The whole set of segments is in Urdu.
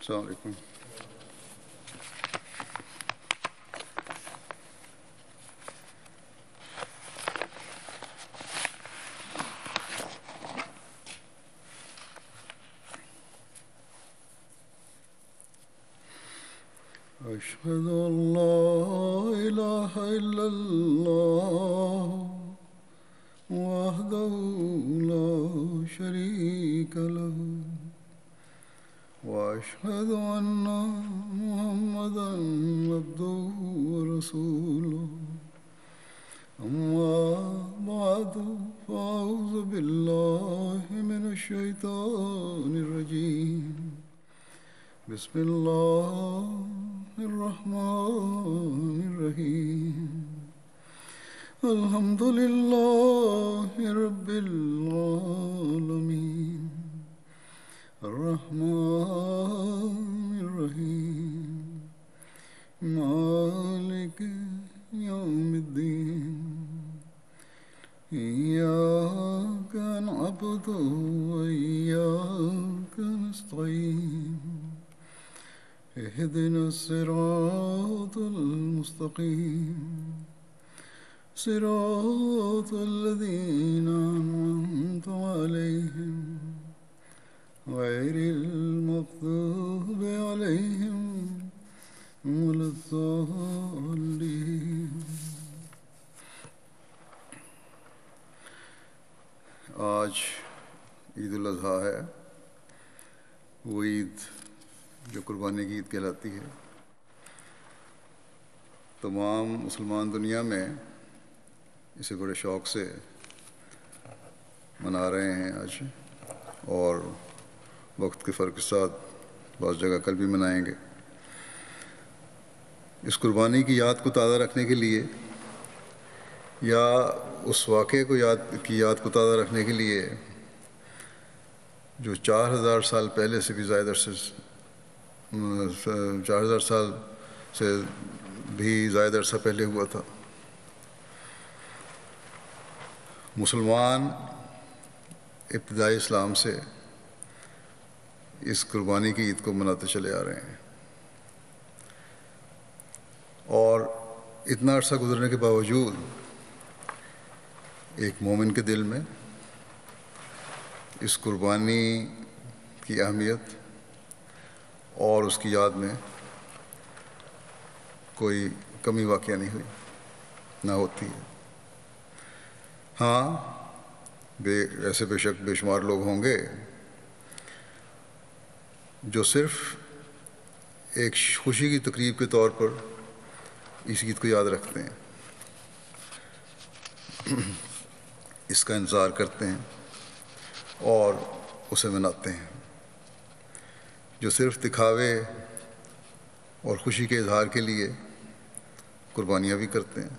السلام علیکم. أشهد أن لا إله إلا الله وحده لا شريك له وأشهد أن محمدا عبده ورسوله أما بعد فأعوذ بالله من الشيطان الرجيم بسم الله الرحمن الرحيم الحمد لله رب العالمين الرحمن الرحيم مالك يوم الدين إياك نعبد وإياك نستعين اهدنا الصراط المستقيم صراط الذين أنعمت عليهم غير المغضوب عليهم ولا الضالين. آج عید الاضحیٰ ہے، وہ عید جو قربانی کی عید کہلاتی ہے. تمام مسلمان دنیا میں اسے بڑے شوق سے منا رہے ہیں آج، اور وقت کے فرق کے ساتھ بعض جگہ کل بھی منائیں گے. اس قربانی کی یاد کو تازہ رکھنے کے لیے یا اس واقعے کو یاد کو تازہ رکھنے کے لیے جو 4000 سال پہلے سے بھی زائد عرصے 4000 سال سے بھی زائد عرصہ پہلے ہوا تھا. مسلمان ابتدائی اسلام سے اس قربانی کی عید کو مناتے چلے آ رہے ہیں، اور اتنا عرصہ گزرنے کے باوجود ایک مومن کے دل میں اس قربانی کی اہمیت اور اس کی یاد میں کوئی کمی واقع نہیں ہوئی، نہ ہوتی ہے. ہاں، ایسے بے شک بے شمار لوگ ہوں گے جو صرف ایک خوشی کی تقریب کے طور پر اس عید کو یاد رکھتے ہیں، اس کا انتظار کرتے ہیں اور اسے مناتے ہیں، جو صرف دکھاوے اور خوشی کے اظہار کے لیے قربانیاں بھی کرتے ہیں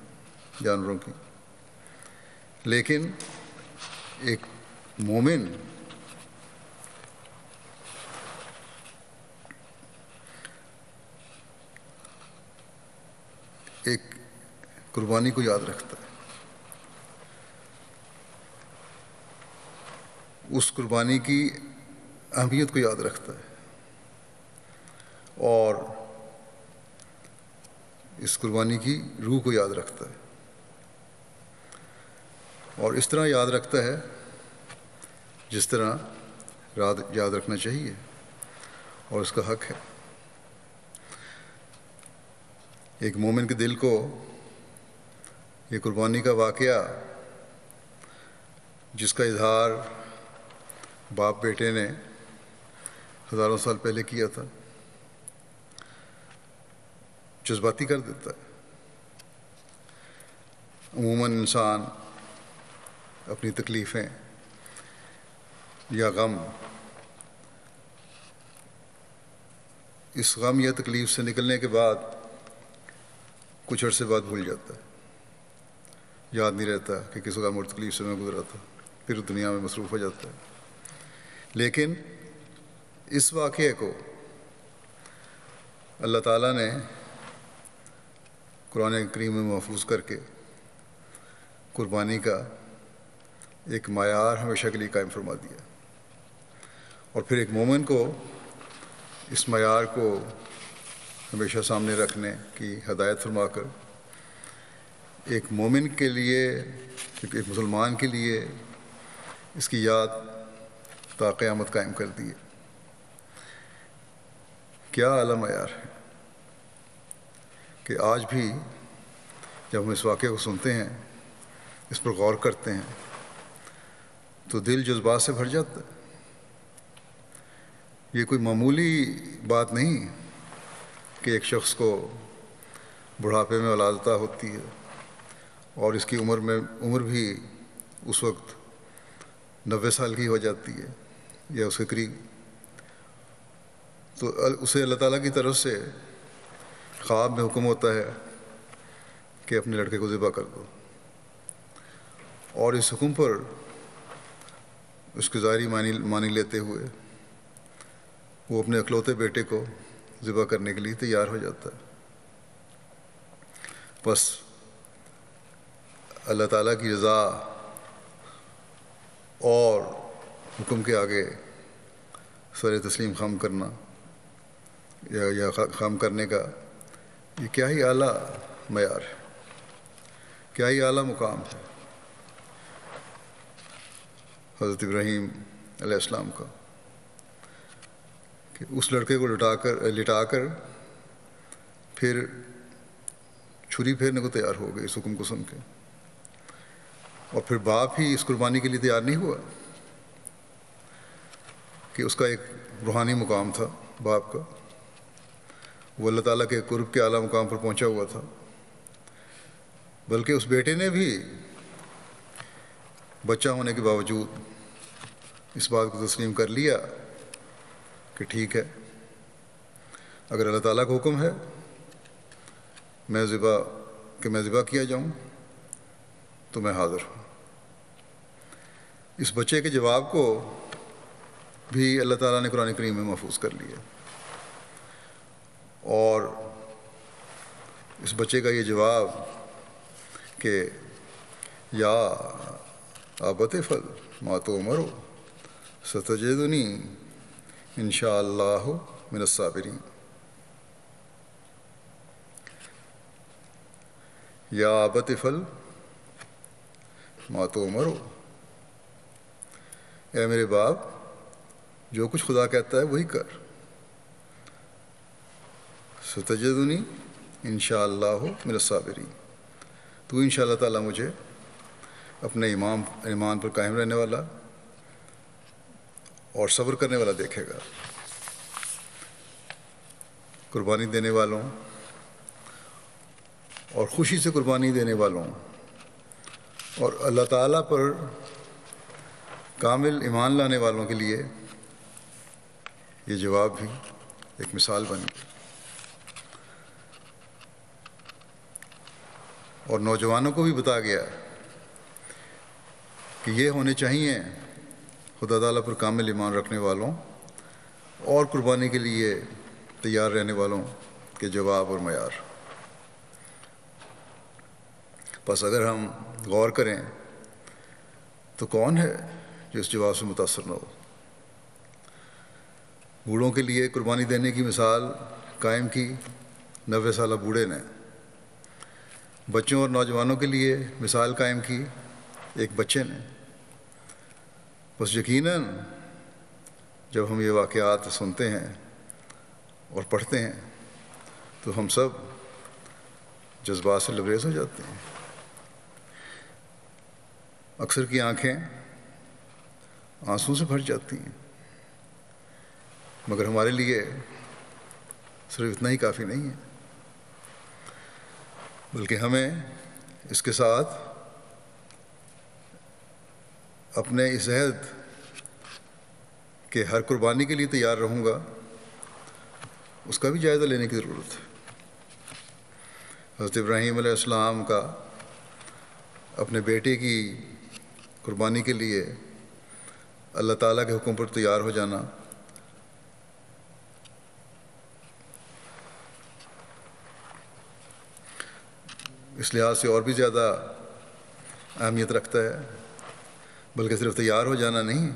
جانوروں کی. لیکن ایک مومن ایک قربانی کو یاد رکھتا ہے، اس قربانی کی اہمیت کو یاد رکھتا ہے، اور اس قربانی کی روح کو یاد رکھتا ہے، اور اس طرح یاد رکھتا ہے جس طرح یاد رکھنا چاہیے اور اس کا حق ہے. ایک مومن کے دل کو یہ قربانی کا واقعہ، جس کا اظہار باپ بیٹے نے ہزاروں سال پہلے کیا تھا، جذباتی کر دیتا ہے. عموماً انسان اپنی تکلیفیں یا غم، اس غم یا تکلیف سے نکلنے کے بعد کچھ عرصے بعد بھول جاتا ہے، یاد نہیں رہتا کہ کس غم اور تکلیف سے میں گزرا تھا، پھر دنیا میں مصروف ہو جاتا ہے. لیکن اس واقعے کو اللہ تعالیٰ نے قرآن کریم میں محفوظ کر کے قربانی کا ایک معیار ہمیشہ کے لیے قائم فرما دیا، اور پھر ایک مومن کو اس معیار کو ہمیشہ سامنے رکھنے کی ہدایت فرما کر ایک مومن کے لیے، ایک مسلمان کے لیے اس کی یاد تا قیامت قائم کر دی ہے۔ کیا اعلیٰ معیار ہے کہ آج بھی جب ہم اس واقعے کو سنتے ہیں، اس پر غور کرتے ہیں، تو دل جذبات سے بھر جاتا ہے۔ یہ کوئی معمولی بات نہیں کہ ایک شخص کو بڑھاپے میں ولادت ہوتی ہے اور اس کی عمر بھی اس وقت 90 سال کی ہو جاتی ہے یا اس کے قریب، تو اسے اللہ تعالیٰ کی طرف سے خواب میں حکم ہوتا ہے کہ اپنے لڑکے کو ذبح کر دو، اور اس حکم پر اس کی ظاہری معنی لیتے ہوئے وہ اپنے اکلوتے بیٹے کو ذبح کرنے کے لیے تیار ہو جاتا ہے۔ بس اللہ تعالیٰ کی رضا اور حکم کے آگے سر تسلیم خم کرنا یا خم کرنے کا یہ کیا ہی اعلیٰ معیار ہے، کیا ہی اعلیٰ مقام ہے حضرت ابراہیم علیہ السلام کا، کہ اس لڑکے کو لٹا کر پھر چھری پھیرنے کو تیار ہو گئے اس حکم کو سن کے، اور پھر باپ ہی اس قربانی کے لیے تیار نہیں ہوا کہ اس کا ایک روحانی مقام تھا باپ کا، وہ اللہ تعالیٰ کے قرب کے اعلیٰ مقام پر پہنچا ہوا تھا، بلکہ اس بیٹے نے بھی بچہ ہونے کے باوجود اس بات کو تسلیم کر لیا کہ ٹھیک ہے، اگر اللہ تعالیٰ کا حکم ہے میں ذبح کیا جاؤں تو میں حاضر ہوں۔ اس بچے کے جواب کو بھی اللہ تعالیٰ نے قرآن کریم میں محفوظ کر لیا، اور اس بچے کا یہ جواب کہ یا ابت افعل ما تؤمر ستجدنی انشاء اللہ من الصابرین، یا ابت افعل ما تؤمر، اے میرے باپ جو کچھ خدا کہتا ہے وہی کر، ستجدنی انشاء اللہ من الصابرین، تو انشاء اللہ تعالیٰ مجھے اپنے ایمان پر قائم رہنے والا اور صبر کرنے والا دیکھے گا۔ قربانی دینے والوں اور خوشی سے قربانی دینے والوں اور اللہ تعالیٰ پر کامل ایمان لانے والوں کے لیے یہ جواب بھی ایک مثال بن گئی، اور نوجوانوں کو بھی بتا گیا کہ یہ ہونے چاہیے خدا تعالیٰ پر کامل ایمان رکھنے والوں اور قربانی کے لیے تیار رہنے والوں کے جواب اور معیار۔ بس اگر ہم غور کریں تو کون ہے جو اس جواب سے متاثر نہ ہو؟ بوڑھوں کے لیے قربانی دینے کی مثال قائم کی 90 سالہ بوڑھے نے، بچوں اور نوجوانوں کے لیے مثال قائم کی ایک بچے نے۔ بس یقیناً جب ہم یہ واقعات سنتے ہیں اور پڑھتے ہیں تو ہم سب جذبات سے لبریز ہو جاتے ہیں، اکثر کی آنکھیں آنسوں سے بھر جاتی ہیں، مگر ہمارے لیے صرف اتنا ہی کافی نہیں ہے، بلکہ ہمیں اس کے ساتھ اپنے اس عہد کہ ہر قربانی کے لیے تیار رہوں گا اس کا بھی جائزہ لینے کی ضرورت ہے۔ حضرت ابراہیم علیہ السلام کا اپنے بیٹے کی قربانی کے لیے اللہ تعالیٰ کے حکم پر تیار ہو جانا اس لحاظ سے اور بھی زیادہ اہمیت رکھتا ہے، بلکہ صرف تیار ہو جانا نہیں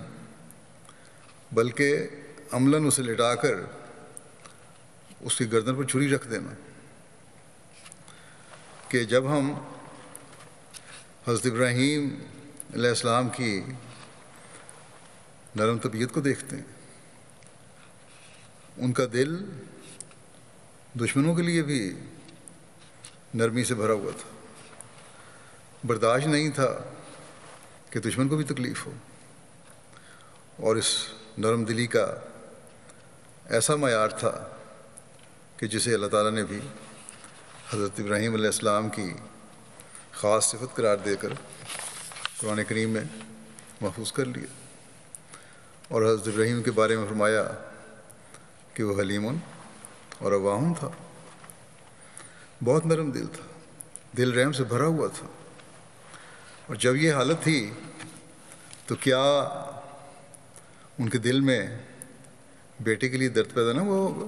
بلکہ عملاً اسے لٹا کر اس کی گردن پر چھری رکھ دینا کہ جب ہم حضرت ابراہیم علیہ السلام کی نرم طبیعت کو دیکھتے ہیں، ان کا دل دشمنوں کے لیے بھی نرمی سے بھرا ہوا تھا، برداشت نہیں تھا کہ دشمن کو بھی تکلیف ہو، اور اس نرم دلی کا ایسا معیار تھا کہ جسے اللہ تعالیٰ نے بھی حضرت ابراہیم علیہ السلام کی خاص صفت قرار دے کر قرآن کریم میں محفوظ کر لیا، اور حضرت ابراہیم کے بارے میں فرمایا کہ وہ حلیم اور اواہن تھا، بہت نرم دل تھا، دل رحم سے بھرا ہوا تھا۔ اور جب یہ حالت تھی تو کیا ان کے دل میں بیٹے کے لیے درد پیدا نہ ہوا ہوگا؟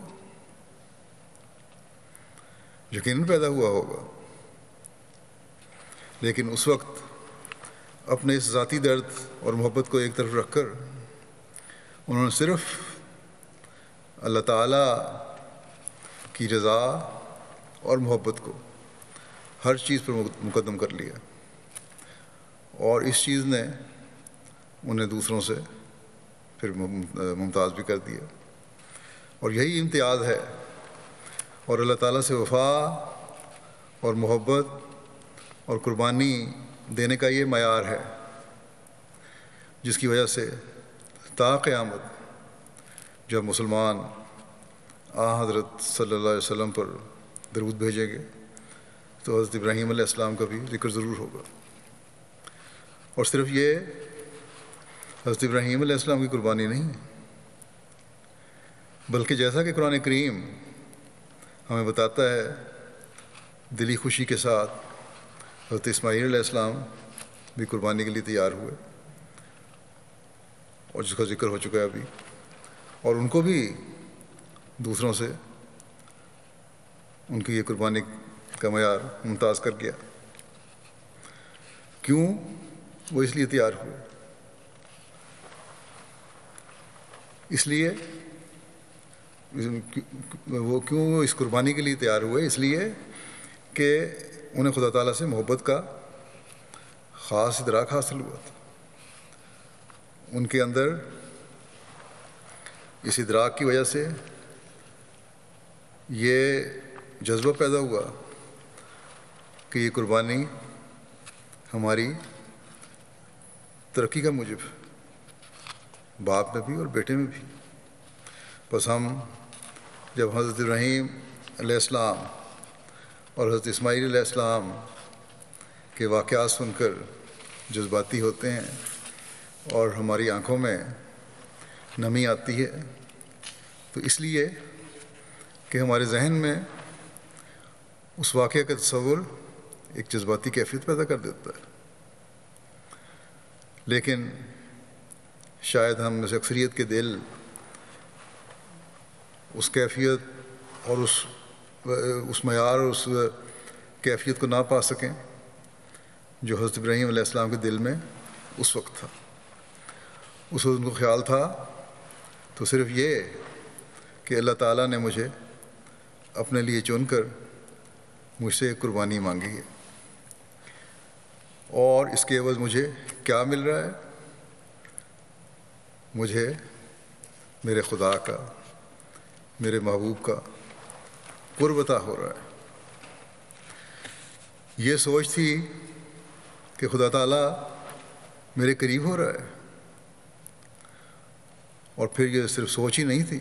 یقیناً پیدا ہوا ہوگا، لیکن اس وقت اپنے اس ذاتی درد اور محبت کو ایک طرف رکھ کر انہوں نے صرف اللہ تعالیٰ کی رضا اور محبت کو ہر چیز پر مقدم کر لیا، اور اس چیز نے انہیں دوسروں سے پھر ممتاز بھی کر دیا، اور یہی امتیاز ہے، اور اللہ تعالیٰ سے وفا اور محبت اور قربانی دینے کا یہ معیار ہے جس کی وجہ سے تا قیامت جب مسلمان حضرت صلی اللہ علیہ وسلم پر درود بھیجیں گے تو حضرت ابراہیم علیہ السلام کا بھی ذکر ضرور ہوگا، اور صرف یہ حضرت ابراہیم علیہ السلام کی قربانی نہیں، بلکہ جیسا کہ قرآن کریم ہمیں بتاتا ہے، دلی خوشی کے ساتھ حضرت اسماعیل علیہ السلام بھی قربانی کے لیے تیار ہوئے، اور جس کا ذکر ہو چکا ہے ابھی، اور ان کو بھی دوسروں سے ان کی یہ قربانی کا معیار ممتاز کر گیا۔ کیوں وہ اس لیے تیار ہوئے؟ اس لیے وہ اس قربانی کے لیے تیار ہوئے اس لیے کہ انہیں خدا تعالیٰ سے محبت کا خاص ادراک حاصل ہوا تھا، ان کے اندر اس ادراک کی وجہ سے یہ جذبہ پیدا ہوا کہ یہ قربانی ہماری ترقی کا موجب ہے، باپ میں بھی اور بیٹے میں بھی۔ بس ہم جب حضرت ابراہیم علیہ السلام اور حضرت اسماعیل علیہ السلام کے واقعات سن کر جذباتی ہوتے ہیں اور ہماری آنکھوں میں نمی آتی ہے، تو اس لیے کہ ہمارے ذہن میں اس واقعہ کا تصور ایک جذباتی کیفیت پیدا کر دیتا ہے، لیکن شاید ہم میں سے اکثریت کے دل اس کیفیت اور اس معیار اور اس کیفیت کو نہ پا سکیں جو حضرت ابراہیم علیہ السلام کے دل میں اس وقت تھا۔ اس وقت ان کو خیال تھا تو صرف یہ کہ اللہ تعالیٰ نے مجھے اپنے لیے چن کر مجھ سے ایک قربانی مانگی ہے، اور اس کے عوض مجھے کیا مل رہا ہے؟ مجھے میرے خدا کا، میرے محبوب کا قرب عطا ہو رہا ہے۔ یہ سوچ تھی کہ خدا تعالیٰ میرے قریب ہو رہا ہے، اور پھر یہ صرف سوچ ہی نہیں تھی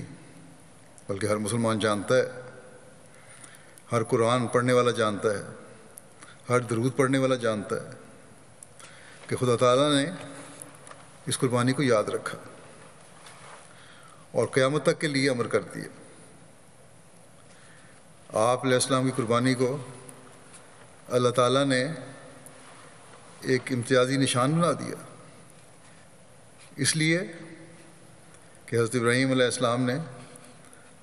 بلکہ ہر مسلمان جانتا ہے، ہر قرآن پڑھنے والا جانتا ہے، ہر درود پڑھنے والا جانتا ہے کہ خدا تعالیٰ نے اس قربانی کو یاد رکھا اور قیامت تک کے لیے امر کر دیا۔ آپ علیہ السلام کی قربانی کو اللہ تعالیٰ نے ایک امتیازی نشان بنا دیا، اس لیے کہ حضرت ابراہیم علیہ السلام نے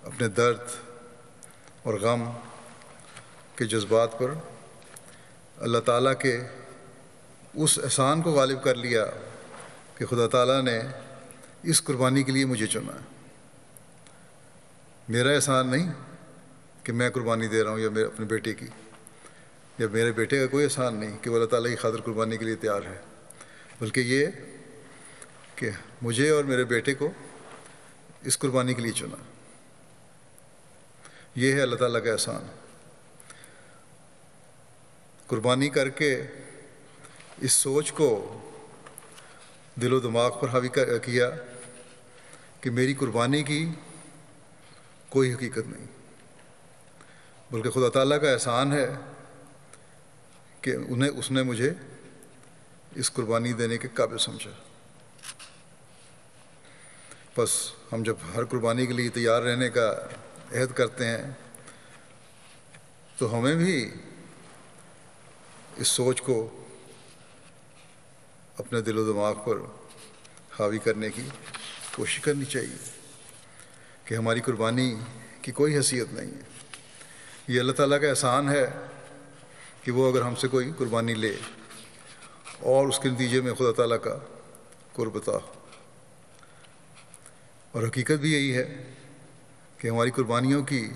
اپنے درد اور غم کے جذبات پر اللہ تعالیٰ کے اس احسان کو غالب کر لیا کہ خدا تعالیٰ نے اس قربانی کے لیے مجھے چنا ہے، میرا احسان نہیں کہ میں قربانی دے رہا ہوں یا اپنے بیٹے کی، یا میرے بیٹے کا کوئی احسان نہیں کہ وہ اللہ تعالیٰ کی خاطر قربانی کے لیے تیار ہے، بلکہ یہ کہ مجھے اور میرے بیٹے کو اس قربانی کے لیے چنا۔ یہ ہے اللہ تعالیٰ کا احسان، قربانی کر کے اس سوچ کو دل و دماغ پر حاوی کیا کہ میری قربانی کی کوئی حقیقت نہیں، بلکہ خدا تعالیٰ کا احسان ہے کہ اس نے مجھے اس قربانی دینے کے قابل سمجھا۔ بس ہم جب ہر قربانی کے لیے تیار رہنے کا عہد کرتے ہیں تو ہمیں بھی اس سوچ کو اپنے دل و دماغ پر حاوی کرنے کی کوشش کرنی چاہیے کہ ہماری قربانی کی کوئی حیثیت نہیں ہے۔ یہ اللہ تعالیٰ کا احسان ہے کہ وہ اگر ہم سے کوئی قربانی لے اور اس کے نتیجے میں خدا تعالیٰ کا قرب عطا ہو، اور حقیقت بھی یہی ہے کہ ہماری قربانیوں کی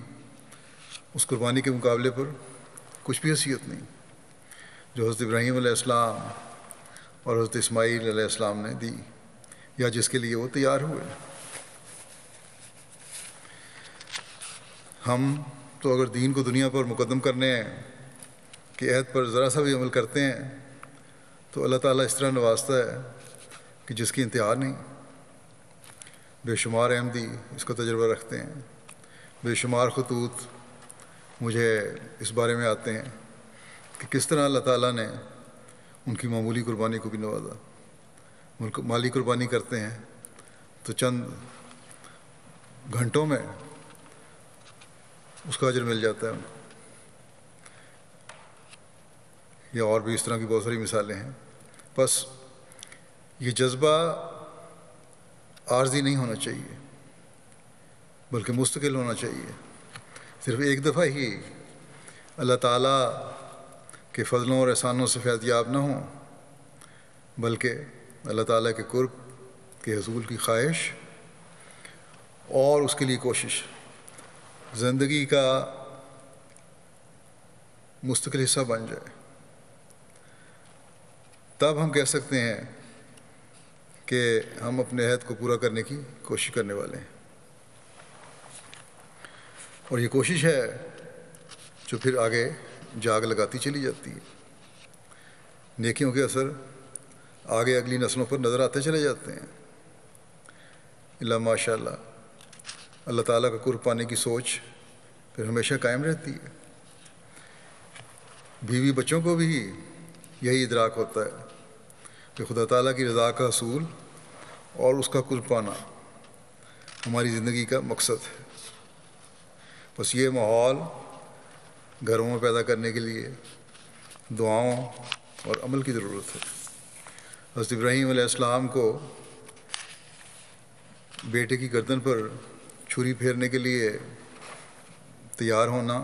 اس قربانی کے مقابلے پر کچھ بھی حیثیت نہیں جو حضرت ابراہیم علیہ السلام اور حضرت اسماعیل علیہ السلام نے دی، یا جس کے لیے وہ تیار ہوئے۔ ہم تو اگر دین کو دنیا پر مقدم کرنے کے عہد پر ذرا سا بھی عمل کرتے ہیں تو اللہ تعالیٰ اس طرح نوازتا ہے کہ جس کی انتہا نہیں۔ بے شمار احمدی اس کا تجربہ رکھتے ہیں، بے شمار خطوط مجھے اس بارے میں آتے ہیں کہ کس طرح اللہ تعالیٰ نے ان کی معمولی قربانی کو بھی نوازا۔ مالی قربانی کرتے ہیں تو چند گھنٹوں میں اس کا اجر مل جاتا ہے ان کو، یا اور بھی اس طرح کی بہت ساری مثالیں ہیں۔ بس یہ جذبہ عارضی نہیں ہونا چاہیے بلکہ مستقل ہونا چاہیے۔ صرف ایک دفعہ ہی اللہ تعالیٰ کے فضلوں اور احسانوں سے فیض یاب نہ ہوں، بلکہ اللہ تعالیٰ کے قرب کے حصول کی خواہش اور اس کے لیے کوشش زندگی کا مستقل حصہ بن جائے، تب ہم کہہ سکتے ہیں کہ ہم اپنے عہد کو پورا کرنے کی کوشش کرنے والے ہیں۔ اور یہ کوشش ہے جو پھر آگے جاگ لگاتی چلی جاتی ہے، نیکیوں کے اثر آگے اگلی نسلوں پر نظر آتے چلے جاتے ہیں۔ اللہ ماشاء اللہ، اللہ تعالیٰ کا قرب پانے کی سوچ پھر ہمیشہ قائم رہتی ہے۔ بیوی بچوں کو بھی یہی ادراک ہوتا ہے کہ خدا تعالیٰ کی رضا کا حصول اور اس کا قرب پانا ہماری زندگی کا مقصد ہے۔ بس یہ ماحول گھروں میں پیدا کرنے کے لیے دعاؤں اور عمل کی ضرورت ہے۔ حضرت ابراہیم علیہ السلام کو بیٹے کی گردن پر چھری پھیرنے کے لیے تیار ہونا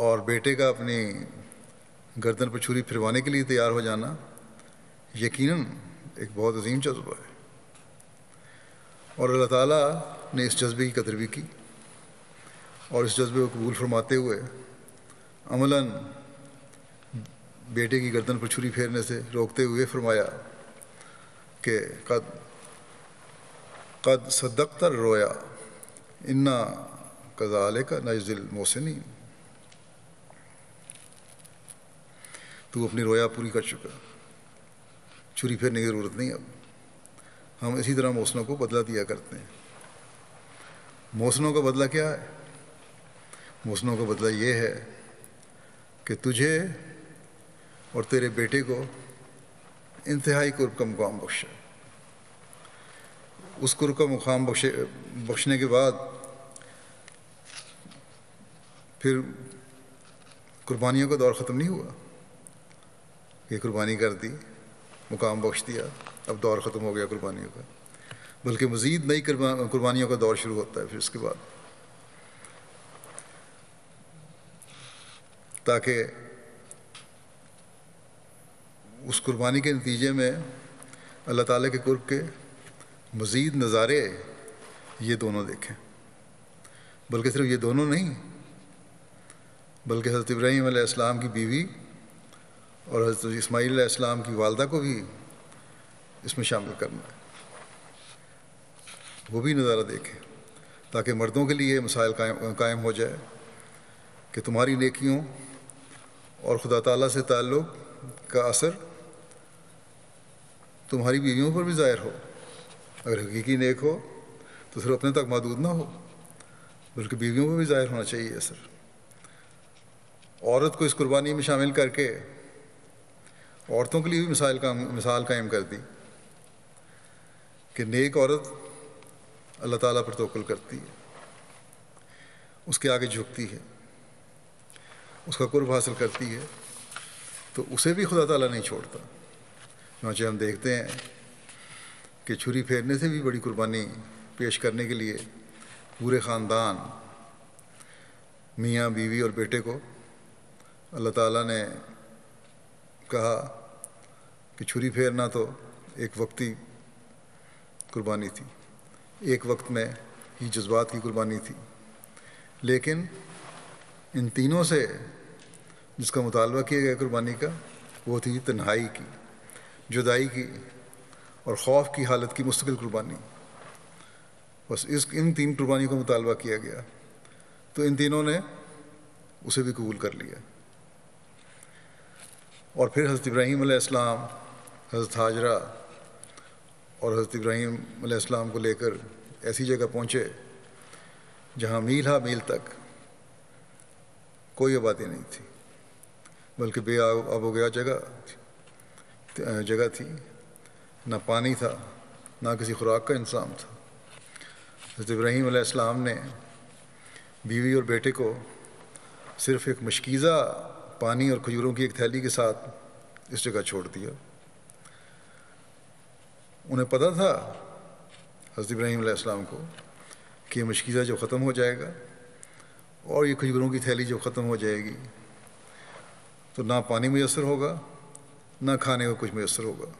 اور بیٹے کا اپنی گردن پر چھری پھروانے کے لیے تیار ہو جانا یقیناً ایک بہت عظیم جذبہ ہے، اور اللہ تعالیٰ نے اس جذبے کی قدر بھی کی اور اس جذبے کو قبول فرماتے ہوئے عملاً بیٹے کی گردن پر چھری پھیرنے سے روکتے ہوئے فرمایا کہ قد صدقت الرؤیا انا کذالک نجزی المحسنین، تو اپنی رویا پوری کر چکا، چھری پھیرنے کی ضرورت نہیں۔ اب ہم اسی طرح محسنوں کو بدلہ دیا کرتے ہیں۔ محسنوں کا بدلہ کیا ہے؟ محسنوں کا بدلہ یہ ہے کہ تجھے اور تیرے بیٹے کو انتہائی قرب کا مقام بخشا۔ اس قرب کا مقام بخشنے کے بعد پھر قربانیوں کا دور ختم نہیں ہوا کہ قربانی کر دی، مقام بخش دیا، اب دور ختم ہو گیا قربانیوں کا، بلکہ مزید نئی قربانیوں کا دور شروع ہوتا ہے پھر اس کے بعد، تاکہ اس قربانی کے نتیجے میں اللہ تعالیٰ کے قرب کے مزید نظارے یہ دونوں دیکھیں۔ بلکہ صرف یہ دونوں نہیں، بلکہ حضرت ابراہیم علیہ السلام کی بیوی اور حضرت اسماعیل علیہ السلام کی والدہ کو بھی اس میں شامل کرنا ہے، وہ بھی نظارہ دیکھیں، تاکہ مردوں کے لیے مسائل قائم ہو جائے کہ تمہاری نیکیوں اور خدا تعالیٰ سے تعلق کا اثر تمہاری بیویوں پر بھی ظاہر ہو۔ اگر حقیقی نیک ہو تو صرف اپنے تک محدود نہ ہو، بلکہ بیویوں پر بھی ظاہر ہونا چاہیے اثر۔ عورت کو اس قربانی میں شامل کر کے عورتوں کے لیے بھی مثال قائم کر دی کہ نیک عورت اللہ تعالیٰ پر توکل کرتی ہے، اس کے آگے جھکتی ہے، اس کا قرب حاصل کرتی ہے، تو اسے بھی خدا تعالیٰ نہیں چھوڑتا۔ چنانچہ ہم دیکھتے ہیں کہ چھری پھیرنے سے بھی بڑی قربانی پیش کرنے کے لیے پورے خاندان، میاں بیوی اور بیٹے کو اللہ تعالیٰ نے کہا کہ چھری پھیرنا تو ایک وقتی قربانی تھی، ایک وقت میں ہی جذبات کی قربانی تھی، لیکن ان تینوں سے جس کا مطالبہ کیا گیا قربانی کا، وہ تھی تنہائی کی، جدائی کی اور خوف کی حالت کی مستقل قربانی۔ بس ان تین قربانی کا مطالبہ کیا گیا تو ان تینوں نے اسے بھی قبول کر لیا۔ اور پھر حضرت ابراہیم علیہ السلام حضرت ہاجرہ اور حضرت ابراہیم علیہ السلام کو لے کر ایسی جگہ پہنچے جہاں میل ہا میل تک کوئی آبادی نہیں تھی، بلکہ بے آب و گیا جگہ تھی، نہ پانی تھا، نہ کسی خوراک کا انتظام تھا۔ حضرت ابراہیم علیہ السلام نے بیوی اور بیٹے کو صرف ایک مشکیزہ پانی اور کھجوروں کی ایک تھیلی کے ساتھ اس جگہ چھوڑ دیا۔ انہیں پتہ تھا حضرت ابراہیم علیہ السلام کو کہ یہ مشکیزہ جب ختم ہو جائے گا اور یہ کھجوروں کی تھیلی جب ختم ہو جائے گی تو نہ پانی میسر ہوگا، نہ کھانے کو کچھ میسر ہوگا،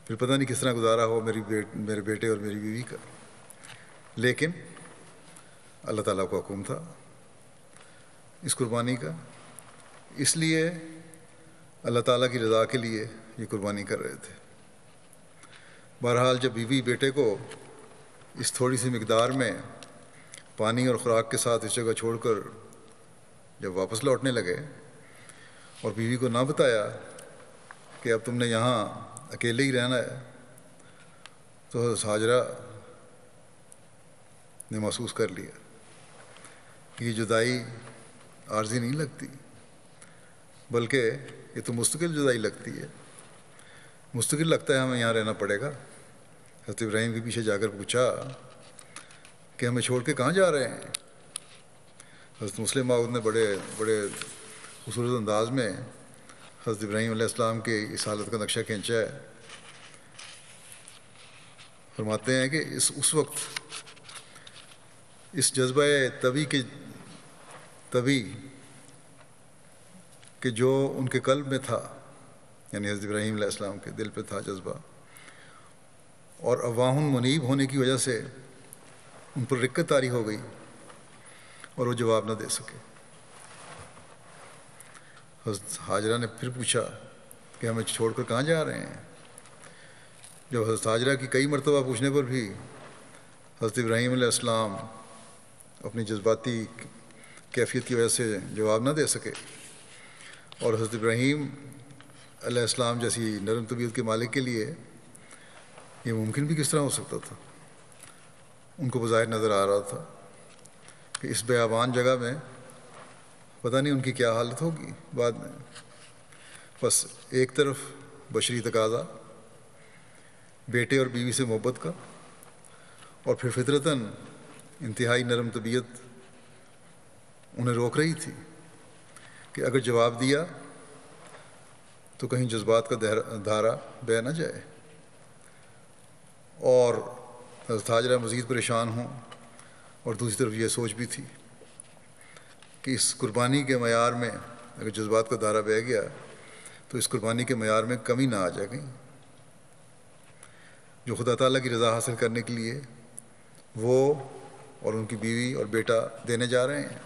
پھر پتہ نہیں کس طرح گزارا ہو میرے بیٹے اور میری بیوی کا۔ لیکن اللہ تعالیٰ کو حکم تھا اس قربانی کا، اس لیے اللہ تعالیٰ کی رضا کے لیے یہ قربانی کر رہے تھے۔ بہرحال جب بیوی بیٹے کو اس تھوڑی سی مقدار میں پانی اور خوراک کے ساتھ اس جگہ چھوڑ کر جب واپس لوٹنے لگے اور بیوی کو نہ بتایا کہ اب تم نے یہاں اکیلے ہی رہنا ہے، تو حضرت ہاجرہ نے محسوس کر لیا کہ یہ جدائی عارضی نہیں لگتی، بلکہ یہ تو مستقل جدائی لگتی ہے، مستقل لگتا ہے ہمیں یہاں رہنا پڑے گا۔ حضرت ابراہیم کے پیچھے جا کر پوچھا کہ ہمیں چھوڑ کے کہاں جا رہے ہیں؟ حضرت مسلم ماؤد نے بڑے خوبصورت انداز میں حضرت ابراہیم علیہ السلام کے اس حالت کا نقشہ کھینچا ہے۔ فرماتے ہیں کہ اس وقت اس جذبہ طبی کہ جو ان کے قلب میں تھا، یعنی حضرت ابراہیم علیہ السلام کے دل پہ تھا جذبہ، اور اواہن منیب ہونے کی وجہ سے ان پر رقت طاری ہو گئی اور وہ جواب نہ دے سکے۔ حضرت ہاجرہ نے پھر پوچھا کہ ہمیں چھوڑ کر کہاں جا رہے ہیں؟ جب حضرت ہاجرہ کی کئی مرتبہ پوچھنے پر بھی حضرت ابراہیم علیہ السلام اپنی جذباتی کیفیت کی وجہ سے جواب نہ دے سکے، اور حضرت ابراہیم علیہ السلام جیسی نرم طبیعت کے مالک کے لیے یہ ممکن بھی کس طرح ہو سکتا تھا، ان کو بظاہر نظر آ رہا تھا کہ اس بیابان جگہ میں پتہ نہیں ان کی کیا حالت ہوگی بعد میں۔ بس ایک طرف بشری تقاضا، بیٹے اور بیوی سے محبت کا، اور پھر فطرتاً انتہائی نرم طبیعت انہیں روک رہی تھی کہ اگر جواب دیا تو کہیں جذبات کا دھارا بہہ نہ جائے اور حضرت ہاجرہ مزید پریشان ہوں، اور دوسری طرف یہ سوچ بھی تھی کہ اس قربانی کے معیار میں اگر جذبات کا دھارا بہہ گیا تو اس قربانی کے معیار میں کمی نہ آ جائے گی جو خدا تعالیٰ کی رضا حاصل کرنے کے لیے وہ اور ان کی بیوی اور بیٹا دینے جا رہے ہیں۔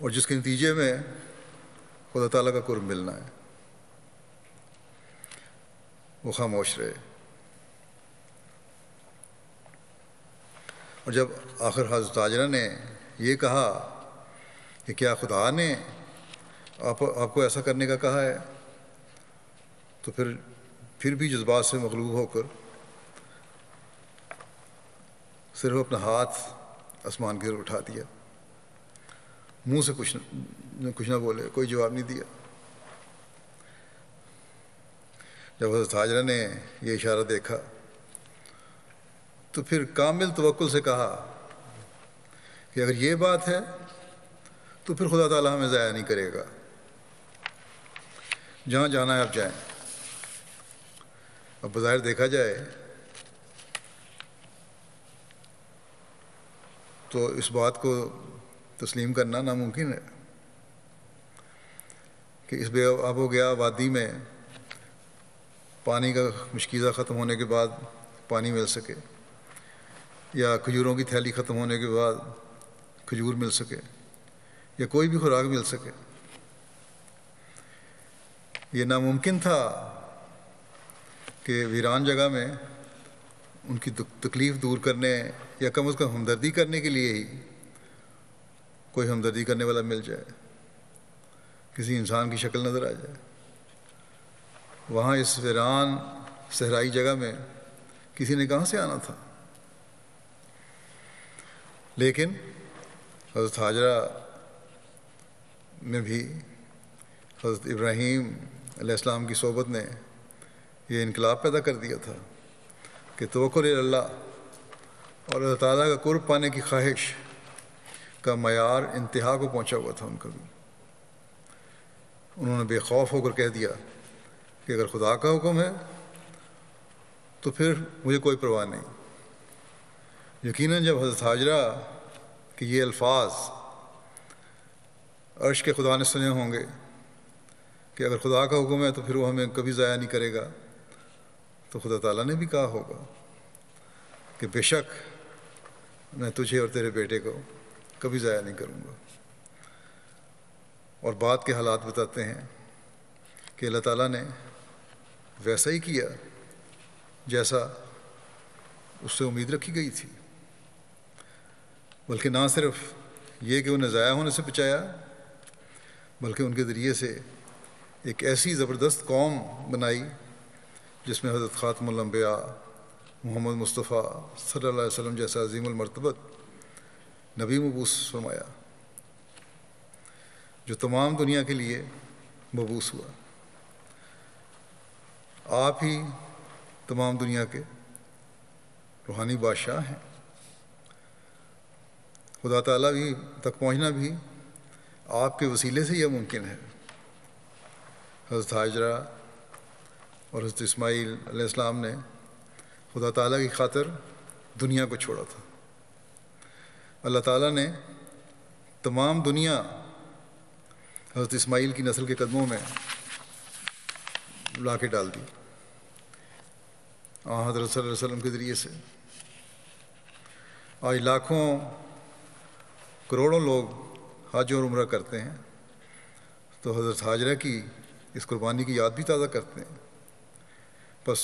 اور جس کے نتیجے میں خدا تعالیٰ کا قرب ملنا ہے، وہ خاموش رہے۔ اور جب آخر حضرت ہاجرہ نے یہ کہا کہ کیا خدا نے آپ کو ایسا کرنے کا کہا ہے، تو پھر بھی جذبات سے مغلوب ہو کر صرف اپنا ہاتھ آسمان کی طرف اٹھا دیا، منہ سے کچھ نہ بولے، کوئی جواب نہیں دیا۔ جب حضرت ہاجرہ نے یہ اشارہ دیکھا تو پھر کامل توکل سے کہا کہ اگر یہ بات ہے تو پھر خدا تعالیٰ ہمیں ضائع نہیں کرے گا، جہاں جانا ہے آپ جائیں۔ اب بظاہر دیکھا جائے تو اس بات کو تسلیم کرنا ناممکن ہے کہ اس بے آب و گیا وادی میں پانی کا مشکیزہ ختم ہونے کے بعد پانی مل سکے، یا کھجوروں کی تھیلی ختم ہونے کے بعد کھجور مل سکے، یا کوئی بھی خوراک مل سکے۔ یہ ناممکن تھا کہ ویران جگہ میں ان کی تکلیف دور کرنے یا کم از کم ہمدردی کرنے کے لیے ہی کوئی ہمدردی کرنے والا مل جائے، کسی انسان کی شکل نظر آ جائے۔ وہاں اس ویران صحرائی جگہ میں کسی نے کہاں سے آنا تھا؟ لیکن حضرت ہاجرہ میں بھی حضرت ابراہیم علیہ السلام کی صحبت نے یہ انقلاب پیدا کر دیا تھا کہ توکل اللہ اور اللہ تعالیٰ کا قرب پانے کی خواہش کا معیار انتہا کو پہنچا ہوا تھا ان کا بھی۔ انہوں نے بے خوف ہو کر کہہ دیا کہ اگر خدا کا حکم ہے تو پھر مجھے کوئی پرواہ نہیں۔ یقیناً جب حضرت ہاجرہ کے یہ الفاظ عرش کے خدا نے سنے ہوں گے کہ اگر خدا کا حکم ہے تو پھر وہ ہمیں کبھی ضائع نہیں کرے گا، تو خدا تعالیٰ نے بھی کہا ہوگا کہ بے شک میں تجھے اور تیرے بیٹے کو کبھی ضائع نہیں کروں گا۔ اور بعد کے حالات بتاتے ہیں کہ اللہ تعالیٰ نے ویسا ہی کیا جیسا اس سے امید رکھی گئی تھی، بلکہ نہ صرف یہ کہ انہیں ضائع ہونے سے بچایا، بلکہ ان کے ذریعے سے ایک ایسی زبردست قوم بنائی جس میں حضرت خاتم الانبیاء محمد مصطفیٰ صلی اللہ علیہ وسلم جیسا عظیم المرتبت نبی مبعوث فرمایا، جو تمام دنیا کے لیے مبعوث ہوا۔ آپ ہی تمام دنیا کے روحانی بادشاہ ہیں۔ خدا تعالیٰ بھی تک پہنچنا بھی آپ کے وسیلے سے یہ ممکن ہے۔ حضرت ہاجرہ اور حضرت اسماعیل علیہ السلام نے خدا تعالیٰ کی خاطر دنیا کو چھوڑا تھا۔ اللہ تعالیٰ نے تمام دنیا حضرت اسماعیل کی نسل کے قدموں میں لا کے ڈال دی، حضرت صلی اللہ علیہ وسلم کے ذریعے سے۔ آج لاکھوں کروڑوں لوگ حج اور عمرہ کرتے ہیں تو حضرت ہاجرہ کی اس قربانی کی یاد بھی تازہ کرتے ہیں۔ بس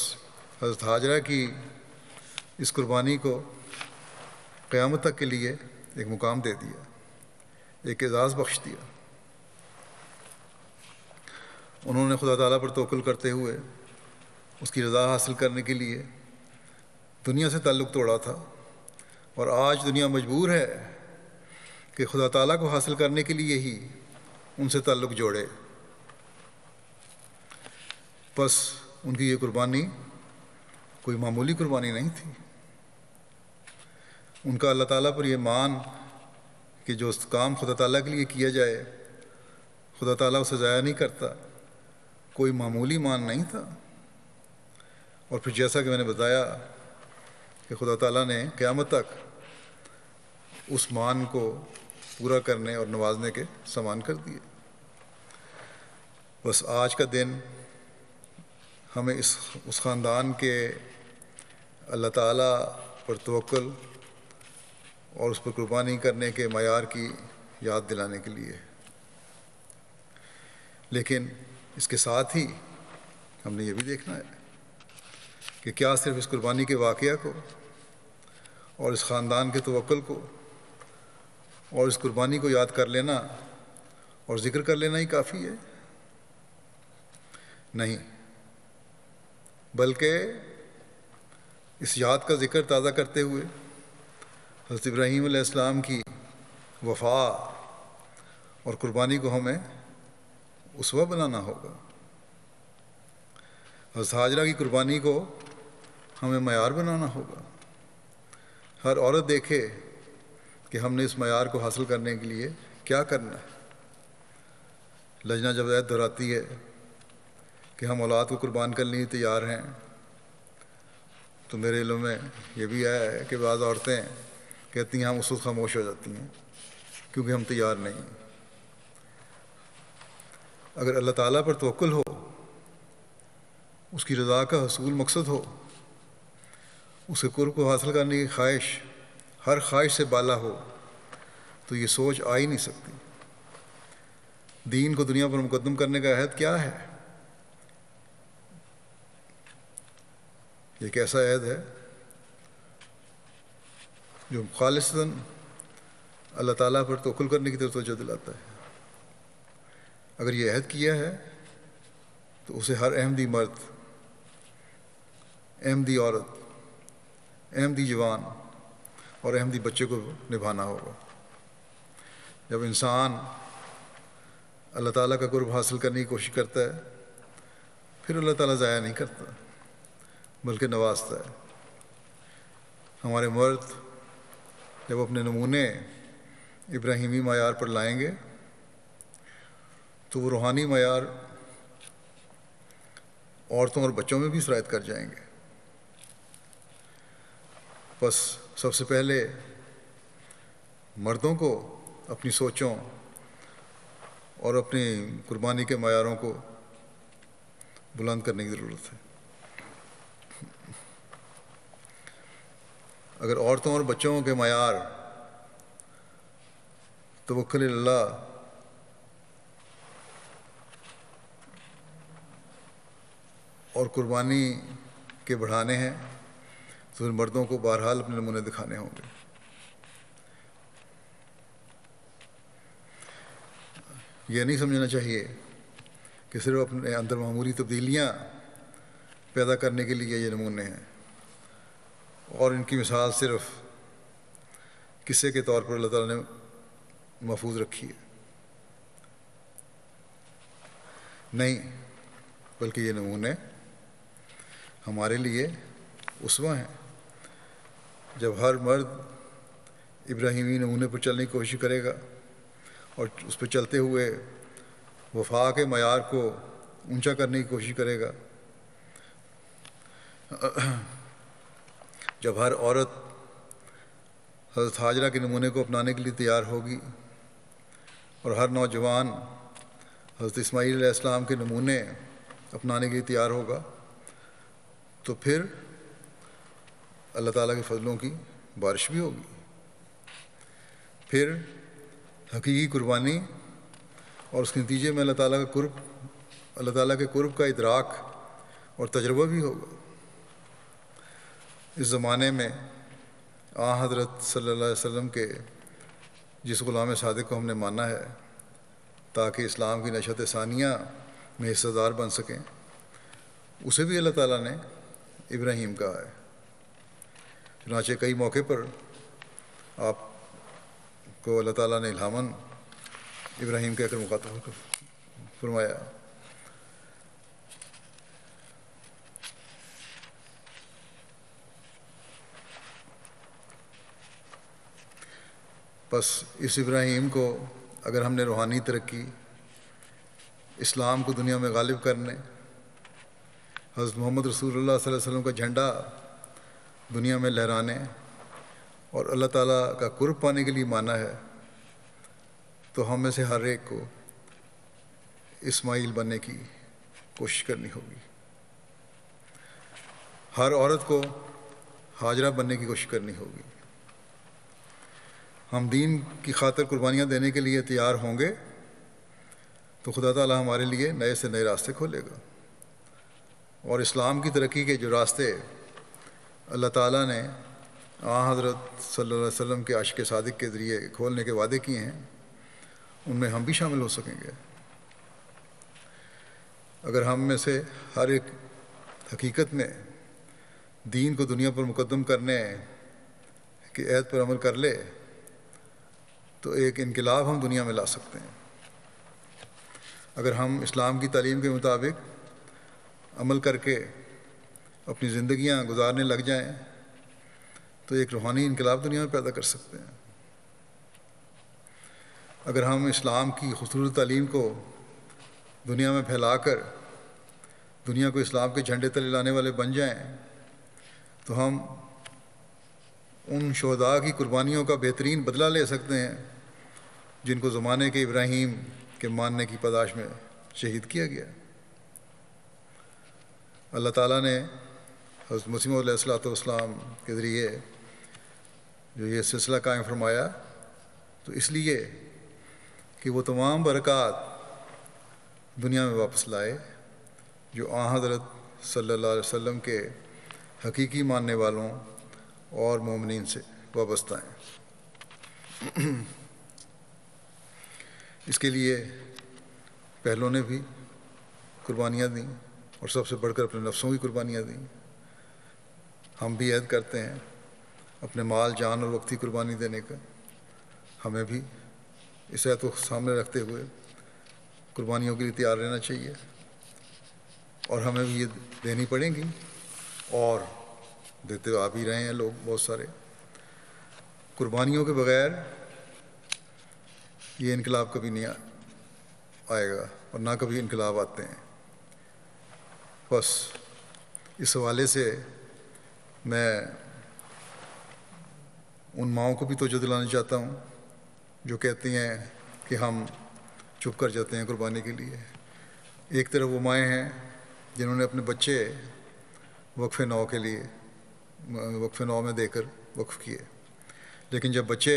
حضرت ہاجرہ کی اس قربانی کو قیامت تک کے لیے ایک مقام دے دیا، ایک اعزاز بخش دیا۔ انہوں نے خدا تعالیٰ پر توکل کرتے ہوئے اس کی رضا حاصل کرنے کے لیے دنیا سے تعلق توڑا تھا، اور آج دنیا مجبور ہے کہ خدا تعالیٰ کو حاصل کرنے کے لیے ہی ان سے تعلق جوڑے۔ بس ان کی یہ قربانی کوئی معمولی قربانی نہیں تھی۔ ان کا اللہ تعالیٰ پر یہ مان کہ جو کام خدا تعالیٰ کے لیے کیا جائے خدا تعالیٰ اسے ضائع نہیں کرتا، کوئی معمولی مان نہیں تھا۔ اور پھر جیسا کہ میں نے بتایا کہ خدا تعالیٰ نے قیامت تک اس مان کو پورا کرنے اور نوازنے کے سامان کر دیے۔ بس آج کا دن ہمیں اس خاندان کے اللہ تعالیٰ پر توکل اور اس پر قربانی کرنے کے معیار کی یاد دلانے کے لیے. لیکن اس کے ساتھ ہی ہم نے یہ بھی دیکھنا ہے کہ کیا صرف اس قربانی کے واقعہ کو اور اس خاندان کے توکل کو اور اس قربانی کو یاد کر لینا اور ذکر کر لینا ہی کافی ہے؟ نہیں، بلکہ اس یاد کا ذکر تازہ کرتے ہوئے حضرت ابراہیم علیہ السلام کی وفا اور قربانی کو ہمیں اسوہ بنانا ہوگا. حضرت حاجرہ کی قربانی کو ہمیں معیار بنانا ہوگا. ہر عورت دیکھے کہ ہم نے اس معیار کو حاصل کرنے کے لیے کیا کرنا ہے. لجنہ جب عید دہراتی ہے کہ ہم اولاد کو قربان کرنے کے لیے تیار ہیں، تو میرے علم میں یہ بھی آیا ہے کہ بعض عورتیں کہتی ہیں ہم اس وقت خاموش ہو جاتی ہیں کیونکہ ہم تیار نہیں. اگر اللہ تعالیٰ پر توکل ہو، اس کی رضا کا حصول مقصد ہو، اس کے قرب کو حاصل کرنے کی خواہش ہر خواہش سے بالا ہو، تو یہ سوچ آ ہی نہیں سکتی. دین کو دنیا پر مقدم کرنے کا عہد کیا ہے؟ یہ ایک ایسا عہد ہے جو خالصتاً اللہ تعالیٰ پر توکل کرنے کی طرف توجہ دلاتا ہے. اگر یہ عہد کیا ہے تو اسے ہر احمدی مرد، احمدی عورت، احمدی جوان اور احمدی بچے کو نبھانا ہوگا. جب انسان اللہ تعالیٰ کا قرب حاصل کرنے کی کوشش کرتا ہے، پھر اللہ تعالیٰ ضائع نہیں کرتا بلکہ نوازتا ہے. ہمارے مرد جب اپنے نمونے ابراہیمی معیار پر لائیں گے تو وہ روحانی معیار عورتوں اور بچوں میں بھی سرایت کر جائیں گے. بس سب سے پہلے مردوں کو اپنی سوچوں اور اپنی قربانی کے معیاروں کو بلند کرنے کی ضرورت ہے. اگر عورتوں اور بچوں کے معیار توکل اللہ اور قربانی کے بڑھانے ہیں تو پھر مردوں کو بہرحال اپنے نمونے دکھانے ہوں گے. یہ نہیں سمجھنا چاہیے کہ صرف اپنے اندر معمولی تبدیلیاں پیدا کرنے کے لیے یہ نمونے ہیں اور ان کی مثال صرف قصے کے طور پر اللہ تعالیٰ نے محفوظ رکھی ہے. نہیں، بلکہ یہ نمونے ہمارے لیے اسوہ ہیں. جب ہر مرد ابراہیمی نمونے پر چلنے کی کوشش کرے گا اور اس پہ چلتے ہوئے وفا کے معیار کو اونچا کرنے کی کوشش کرے گا، جب ہر عورت حضرت حاجرہ کے نمونے کو اپنانے کے لیے تیار ہوگی اور ہر نوجوان حضرت اسماعیل علیہ السلام کے نمونے اپنانے کے لیے تیار ہوگا، تو پھر اللہ تعالیٰ کے فضلوں کی بارش بھی ہوگی. پھر حقیقی قربانی اور اس کے نتیجے میں اللہ تعالیٰ کے قرب کا ادراک اور تجربہ بھی ہوگا. اس زمانے میں حضرت صلی اللہ علیہ وسلم کے جس غلام صادق کو ہم نے مانا ہے تاکہ اسلام کی نشأت ثانیہ میں حصہ دار بن سکیں، اسے بھی اللہ تعالیٰ نے ابراہیم کہا ہے. چنانچہ کئی موقع پر آپ کو اللہ تعالیٰ نے الہاماً ابراہیم کہہ کر مخاطب فرمایا. بس اس ابراہیم کو اگر ہم نے روحانی ترقی، اسلام کو دنیا میں غالب کرنے، حضرت محمد رسول اللہ صلی اللہ علیہ وسلم کا جھنڈا دنیا میں لہرانے اور اللہ تعالیٰ کا قرب پانے کے لیے مانا ہے، تو ہم میں سے ہر ایک کو اسماعیل بننے کی کوشش کرنی ہوگی. ہر عورت کو حاجرہ بننے کی کوشش کرنی ہوگی. ہم دین کی خاطر قربانیاں دینے کے لیے تیار ہوں گے تو خدا تعالیٰ ہمارے لیے نئے سے نئے راستے کھولے گا، اور اسلام کی ترقی کے جو راستے اللہ تعالیٰ نے حضرت صلی اللہ علیہ وسلم کے عاشق صادق کے ذریعے کھولنے کے وعدے کیے ہیں، ان میں ہم بھی شامل ہو سکیں گے اگر ہم میں سے ہر ایک حقیقت میں دین کو دنیا پر مقدم کرنے کے عہد پر عمل کر لے تو ایک انقلاب ہم دنیا میں لا سکتے ہیں۔ اگر ہم اسلام کی تعلیم کے مطابق عمل کر کے اپنی زندگیاں گزارنے لگ جائیں تو ایک روحانی انقلاب دنیا میں پیدا کر سکتے ہیں۔ اگر ہم اسلام کی خصوصی تعلیم کو دنیا میں پھیلا کر دنیا کو اسلام کے جھنڈے تلے لانے والے بن جائیں تو ہم ان شہداء کی قربانیوں کا بہترین بدلہ لے سکتے ہیں جن کو زمانے کے ابراہیم کے ماننے کی پاداش میں شہید کیا گیا۔ اللہ تعالیٰ نے حضرت مسیح موعود علیہ السلام کے ذریعے جو یہ سلسلہ قائم فرمایا تو اس لیے کہ وہ تمام برکات دنیا میں واپس لائے جو حضرت صلی اللہ علیہ وسلم کے حقیقی ماننے والوں اور مومنین سے وابستہ ہیں۔ اس کے لیے پہلوں نے بھی قربانیاں دیں اور سب سے بڑھ کر اپنے نفسوں کی قربانیاں دیں۔ ہم بھی عہد کرتے ہیں اپنے مال، جان اور وقت کی قربانی دینے کا۔ ہمیں بھی اس عہد کو سامنے رکھتے ہوئے قربانیوں کے لیے تیار رہنا چاہیے، اور ہمیں بھی یہ دینی پڑیں گی، اور دیتے آ بھی رہے ہیں لوگ بہت سارے۔ قربانیوں کے بغیر یہ انقلاب کبھی نہیں آئے گا، اور نہ کبھی انقلاب آتے ہیں۔ بس اس حوالے سے میں ان ماؤں کو بھی توجہ دلانا چاہتا ہوں جو کہتی ہیں کہ ہم چپ کر جاتے ہیں قربانی کے لیے۔ ایک طرف وہ مائیں ہیں جنہوں نے اپنے بچے وقف نو کے لیے وقف نو میں دے کر وقف کیے، لیکن جب بچے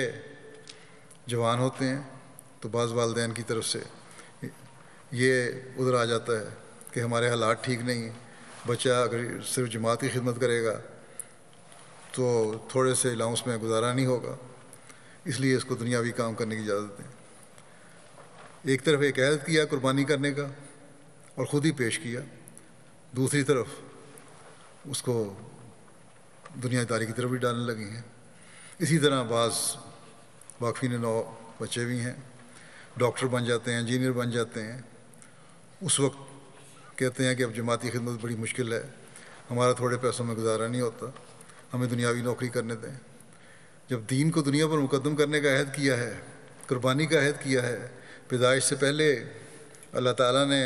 جوان ہوتے ہیں تو بعض والدین کی طرف سے یہ ادھر آ جاتا ہے کہ ہمارے حالات ٹھیک نہیں، بچہ اگر صرف جماعت کی خدمت کرے گا تو تھوڑے سے الاؤنس میں گزارا نہیں ہوگا، اس لیے اس کو دنیاوی کام کرنے کی اجازت دیں۔ ایک طرف ایک عہد کیا قربانی کرنے کا اور خود ہی پیش کیا، دوسری طرف اس کو دنیا داری کی طرف بھی ڈالنے لگی ہیں۔ اسی طرح بعض واقفین نو بچے بھی ہیں، ڈاکٹر بن جاتے ہیں، انجینئر بن جاتے ہیں، اس وقت کہتے ہیں کہ اب جماعتی خدمت بڑی مشکل ہے، ہمارا تھوڑے پیسوں میں گزارا نہیں ہوتا، ہمیں دنیاوی نوکری کرنے دیں۔ جب دین کو دنیا پر مقدم کرنے کا عہد کیا ہے، قربانی کا عہد کیا ہے، پیدائش سے پہلے اللہ تعالیٰ نے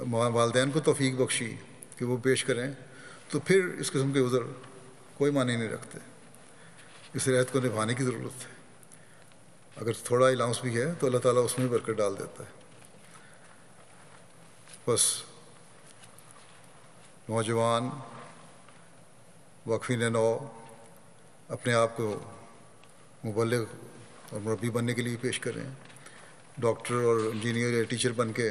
والدین کو توفیق بخشی کہ وہ پیش کریں، تو پھر اس قسم کے عذر کوئی معنی نہیں رکھتے۔ اس عہد کو نبھانے کی ضرورت ہے۔ اگر تھوڑا الاؤنس بھی ہے تو اللہ تعالیٰ اس میں برکت ڈال دیتا ہے۔ بس نوجوان واقفین نو اپنے آپ کو مبلغ اور مربی بننے کے لیے پیش کریں، ڈاکٹر اور انجینئر یا ٹیچر بن کے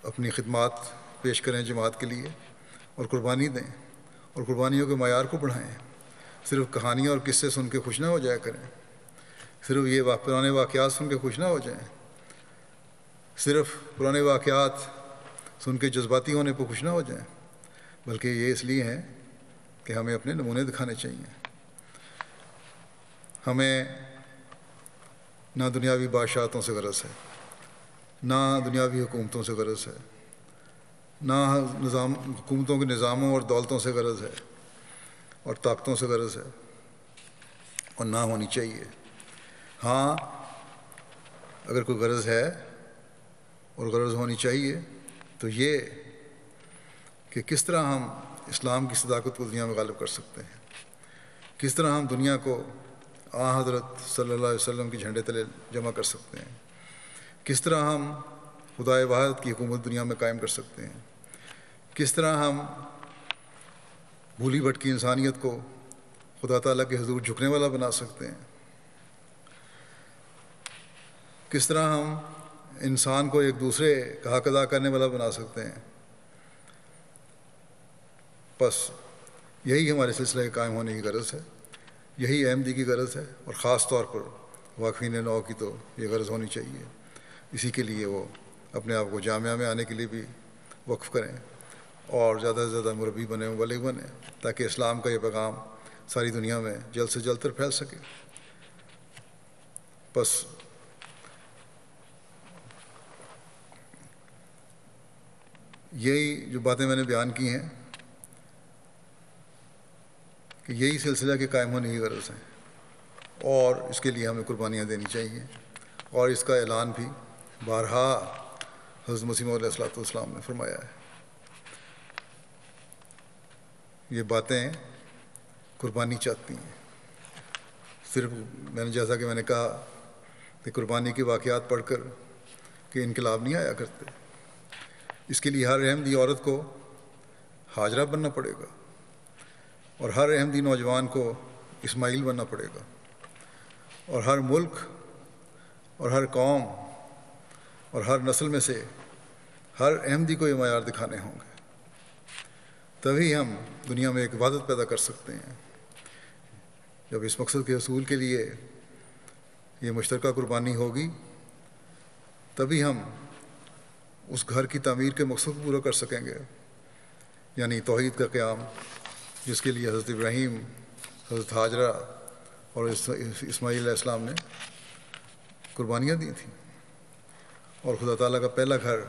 اپنی خدمات پیش کریں جماعت کے لیے، اور قربانی دیں، اور قربانیوں کے معیار کو بڑھائیں۔ صرف کہانیاں اور قصے سن کے خوش نہ ہو جایا کریں، صرف یہ پرانے واقعات سن کے خوش نہ ہو جائیں، صرف پرانے واقعات سن کے جذباتی ہونے پہ خوش نہ ہو جائیں، بلکہ یہ اس لیے ہیں کہ ہمیں اپنے نمونے دکھانے چاہیے۔ ہمیں نہ دنیاوی بادشاہتوں سے غرض ہے، نہ دنیاوی حکومتوں سے غرض ہے، نہ حکومتوں کے نظاموں اور دولتوں سے غرض ہے اور طاقتوں سے غرض ہے، اور نہ ہونی چاہیے۔ ہاں، اگر کوئی غرض ہے اور غرض ہونی چاہیے تو یہ کہ کس طرح ہم اسلام کی صداقت کو دنیا میں غالب کر سکتے ہیں، کس طرح ہم دنیا کو حضرت صلی اللہ علیہ وسلم کے جھنڈے تلے جمع کر سکتے ہیں، کس طرح ہم خدائے واحد کی حکومت دنیا میں قائم کر سکتے ہیں، کس طرح ہم بھولی بھٹکی انسانیت کو خدا تعالیٰ کے حضور جھکنے والا بنا سکتے ہیں؟ کس طرح ہم انسان کو ایک دوسرے کا حق ادا کرنے والا بنا سکتے ہیں؟ بس یہی ہمارے سلسلے کے قائم ہونے کی غرض ہے، یہی احمدی کی غرض ہے، اور خاص طور پر واقفین نو کی تو یہ غرض ہونی چاہیے۔ اسی کے لیے وہ اپنے آپ کو جامعہ میں آنے کے لیے بھی وقف کریں اور زیادہ سے زیادہ مربی بنیں، مبلغ بنیں، تاکہ اسلام کا یہ پیغام ساری دنیا میں جلد سے جلد تر پھیل سکے۔ بس یہی جو باتیں میں نے بیان کی ہیں کہ یہی سلسلہ کے قائم ہونے کی غرض ہے، اور اس کے لیے ہمیں قربانیاں دینی چاہیے، اور اس کا اعلان بھی بارہا حضرت مسیح موعود علیہ السلام نے فرمایا ہے۔ یہ باتیں قربانی چاہتی ہیں۔ صرف جیسا کہ میں نے کہا کہ قربانی کے واقعات پڑھ کر کہ انقلاب نہیں آیا کرتے، اس کے لیے ہر احمدی عورت کو ہاجرہ بننا پڑے گا، اور ہر احمدی نوجوان کو اسماعیل بننا پڑے گا، اور ہر ملک اور ہر قوم اور ہر نسل میں سے ہر احمدی کو یہ معیار دکھانے ہوں گے، تبھی ہم دنیا میں ایک وحدت پیدا کر سکتے ہیں۔ جب اس مقصد کے حصول کے لیے یہ مشترکہ قربانی ہوگی، تبھی ہم اس گھر کی تعمیر کے مقصد کو پورا کر سکیں گے، یعنی توحید کا قیام، جس کے لیے حضرت ابراہیم، حضرت ہاجرہ اور اسماعیل علیہ السلام نے قربانیاں دی تھیں، اور خدا تعالیٰ کا پہلا گھر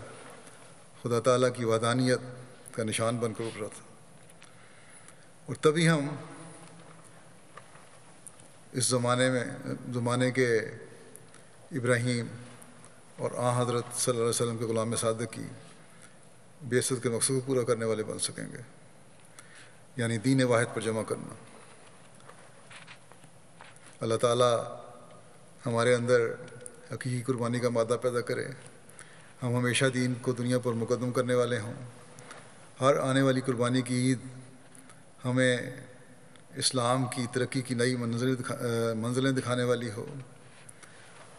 خدا تعالیٰ کی وحدانیت کا نشان بن کر ابھرا تھا۔ اور تبھی ہم اس زمانے کے ابراہیم اور حضرت صلی اللہ علیہ وسلم کے غلام صادق کی بعثت کے مقصد کو پورا کرنے والے بن سکیں گے، یعنی دین واحد پر جمع کرنا۔ اللہ تعالیٰ ہمارے اندر حقیقی قربانی کا مادہ پیدا کرے، ہم ہمیشہ دین کو دنیا پر مقدم کرنے والے ہوں۔ ہر آنے والی قربانی کی عید ہمیں اسلام کی ترقی کی نئی منزلیں دکھانے والی ہو،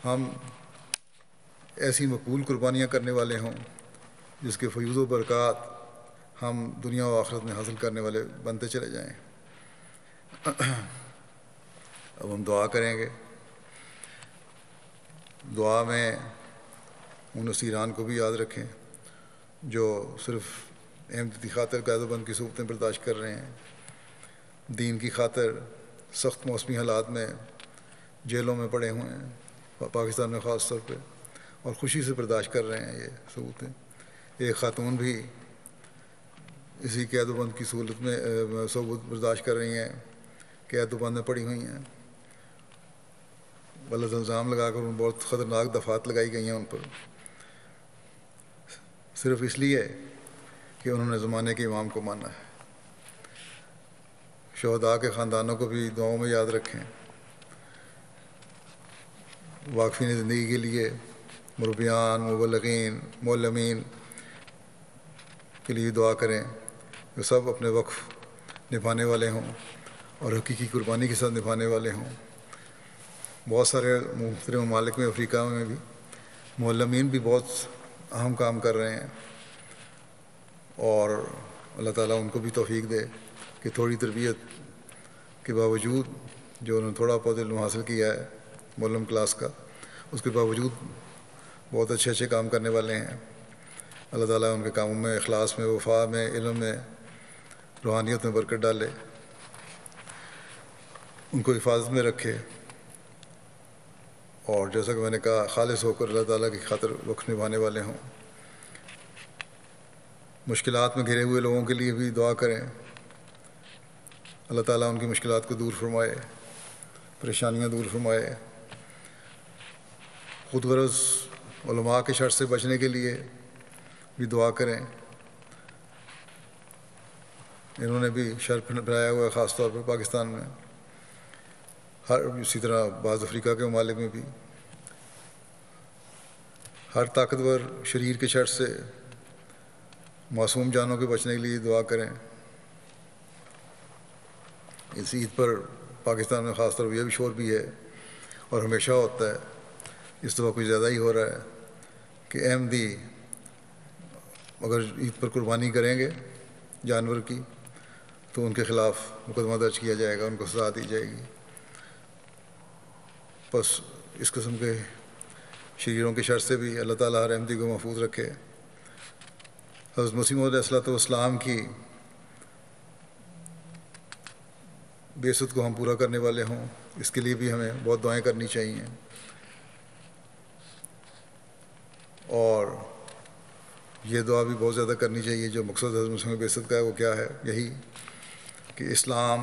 ہم ایسی مقبول قربانیاں کرنے والے ہوں جس کے فیوز و برکات ہم دنیا و آخرت میں حاصل کرنے والے بنتے چلے جائیں۔ اب ہم دعا کریں گے۔ دعا میں ان اسیران کو بھی یاد رکھیں جو صرف احمد کی خاطر قید و بند کی صورتیں برداشت کر رہے ہیں، دین کی خاطر سخت موسمی حالات میں جیلوں میں پڑے ہوئے ہیں، پاکستان میں خاص طور پہ، اور خوشی سے برداشت کر رہے ہیں یہ ثبوتیں۔ ایک خاتون بھی اسی قید و بند کی صورت میں ثبوت برداشت کر رہی ہیں، قید و بند میں پڑی ہوئی ہیں، غلط الزام لگا کر بہت خطرناک دفعات لگائی گئی ہیں ان پر، صرف اس لیے کہ انہوں نے زمانے کے امام کو مانا ہے۔ شہداء کے خاندانوں کو بھی دعاؤں میں یاد رکھیں۔ واقفین زندگی کے لیے مربیان، مبلغین، معلمین کے لیے دعا کریں کہ سب اپنے وقف نبھانے والے ہوں اور حقیقی قربانی کے ساتھ نبھانے والے ہوں۔ بہت سارے مختلف ممالک میں، افریقہ میں بھی معلمین بھی بہت اہم کام کر رہے ہیں، اور اللہ تعالیٰ ان کو بھی توفیق دے کہ تھوڑی تربیت کے باوجود، جو انہوں نے تھوڑا بہت علم حاصل کیا ہے معلم کلاس کا، اس کے باوجود بہت اچھے اچھے کام کرنے والے ہیں۔ اللہ تعالیٰ ان کے کاموں میں، اخلاص میں، وفا میں، علم میں، روحانیت میں برکت ڈالے، ان کو حفاظت میں رکھے، اور جیسا کہ میں نے کہا خالص ہو کر اللہ تعالیٰ کی خاطر وقف نبھانے والے ہوں۔ مشکلات میں گھرے ہوئے لوگوں کے لیے بھی دعا کریں، اللہ تعالیٰ ان کی مشکلات کو دور فرمائے، پریشانیاں دور فرمائے۔ خود غرض علماء کے شر سے بچنے کے لیے بھی دعا کریں، انہوں نے بھی شر پھیلایا ہوا ہے، خاص طور پر پاکستان میں، اسی طرح بعض افریقہ کے ممالک میں بھی۔ ہر طاقتور شریر کے شر سے معصوم جانوں کے بچنے کے لیے دعا کریں۔ اس عید پر پاکستان میں خاص طور پہ یہ بھی شور بھی ہے اور ہمیشہ ہوتا ہے، اس دفعہ کچھ زیادہ ہی ہو رہا ہے کہ احمدی اگر عید پر قربانی کریں گے جانور کی تو ان کے خلاف مقدمہ درج کیا جائے گا، ان کو سزا دی جائے گی۔ بس اس قسم کے شریروں کے شر سے بھی اللہ تعالیٰ ہر احمدی کو محفوظ رکھے۔ حضرت مسیح موعود علیہ الصلوۃ والسلام کی بعثت کو ہم پورا کرنے والے ہوں، اس کے لیے بھی ہمیں بہت دعائیں کرنی چاہیے، اور یہ دعا بھی بہت زیادہ کرنی چاہیے۔ جو مقصد حضرت مسیح کی بعثت کا ہے وہ کیا ہے؟ یہی کہ اسلام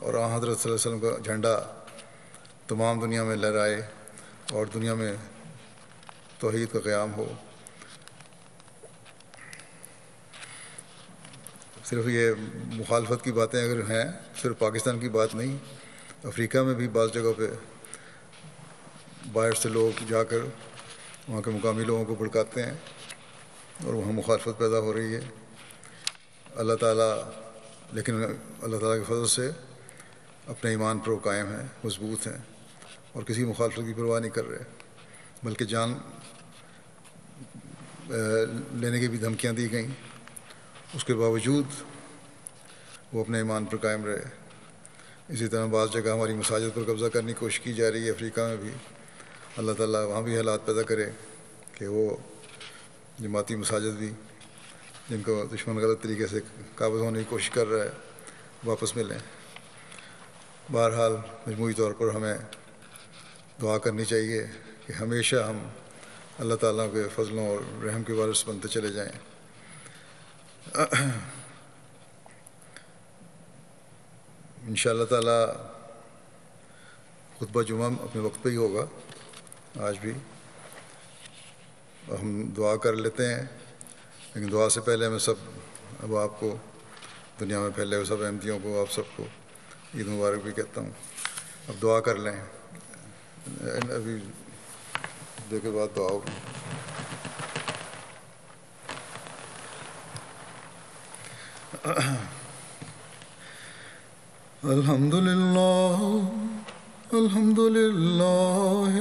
اور آن حضرت صلی اللہ علیہ وسلم کا جھنڈا تمام دنیا میں لہرائے اور دنیا میں توحید کا قیام ہو۔ صرف یہ مخالفت کی باتیں اگر ہیں، صرف پاکستان کی بات نہیں، افریقہ میں بھی بعض جگہ پہ باہر سے لوگ جا کر وہاں کے مقامی لوگوں کو بھڑکاتے ہیں اور وہاں مخالفت پیدا ہو رہی ہے۔ اللہ تعالیٰ لیکن اللہ تعالیٰ کے فضل سے اپنے ایمان پر وہ قائم ہیں، مضبوط ہیں، اور کسی مخالفت کی پرواہ نہیں کر رہے، بلکہ جان لینے کی بھی دھمکیاں دی گئیں، اس کے باوجود وہ اپنے ایمان پر قائم رہے۔ اسی طرح بعض جگہ ہماری مساجد پر قبضہ کرنے کی کوشش کی جا رہی ہے، افریقہ میں بھی۔ اللہ تعالیٰ وہاں بھی حالات پیدا کرے کہ وہ جماعتی مساجد بھی جن کو دشمن غلط طریقے سے قابض ہونے کی کوشش کر رہا ہے واپس ملیں۔ بہرحال مجموعی طور پر ہمیں دعا کرنی چاہیے کہ ہمیشہ ہم اللہ تعالیٰ کے فضلوں اور رحم کے وارث بنتے چلے جائیں۔ انشاءاللہ تعالیٰ خطبہ جمعہ اپنے وقت پہ ہی ہوگا آج بھی، ہم دعا کر لیتے ہیں، لیکن دعا سے پہلے میں سب اب آپ کو دنیا میں پھیلے ہوئے سب احمدیوں کو، آپ سب کو عید مبارک بھی کہتا ہوں۔ اب دعا کر لیں، ابھی دے کے بعد دعا ہوگی۔ الحمد للہ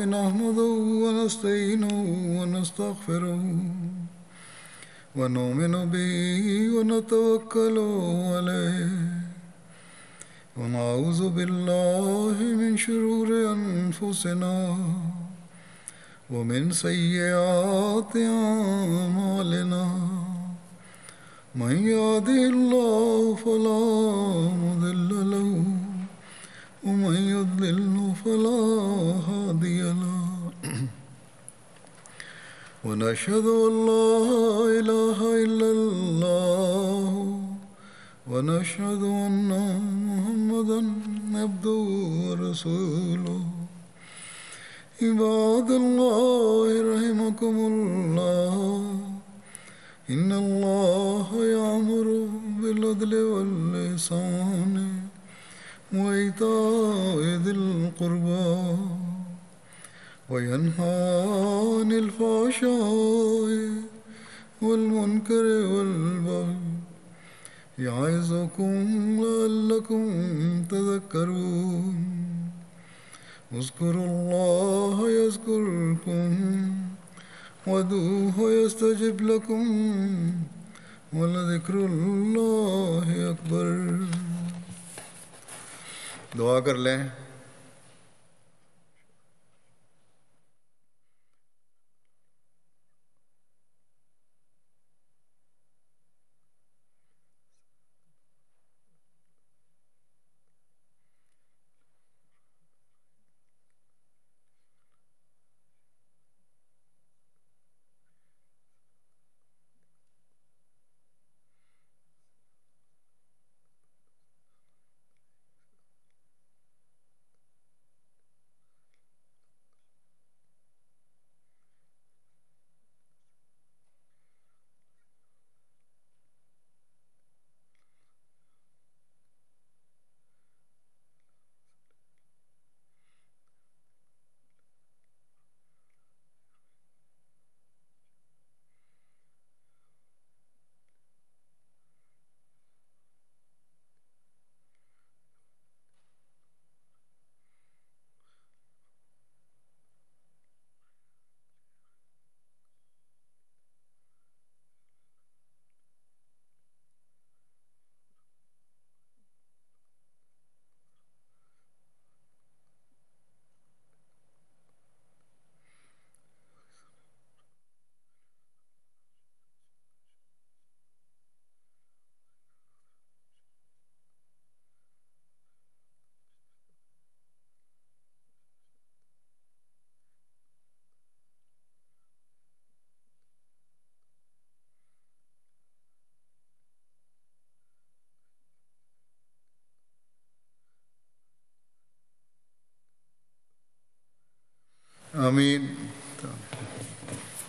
نحمده ونستعینه ونستغفره ونؤمن به ونتوکل علیہ ونعوذ باللہ من شرور انفسنا ومن سیئات اعمالنا من يهده الله فلا مضل له ومن يضلل فلا هادي له ونشهد أن لا إله إلا الله ونشهد أن محمدا عبده ورسوله عباد الله رحمكم الله إن الله يأمر بالعدل والإحسان وإيتاء ذي القربى وينهى عن الفحشاء والمنكر والبغي يعظكم لعلكم تذكرون اذكروا الله يذكركم وادعوه يستجب لكم ولذكر الله أكبر۔ دعا کر لیں۔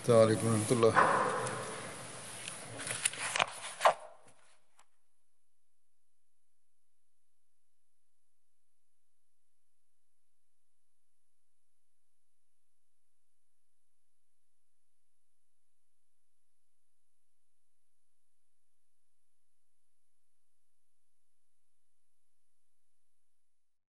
السلام علیکم ورحمۃ اللہ.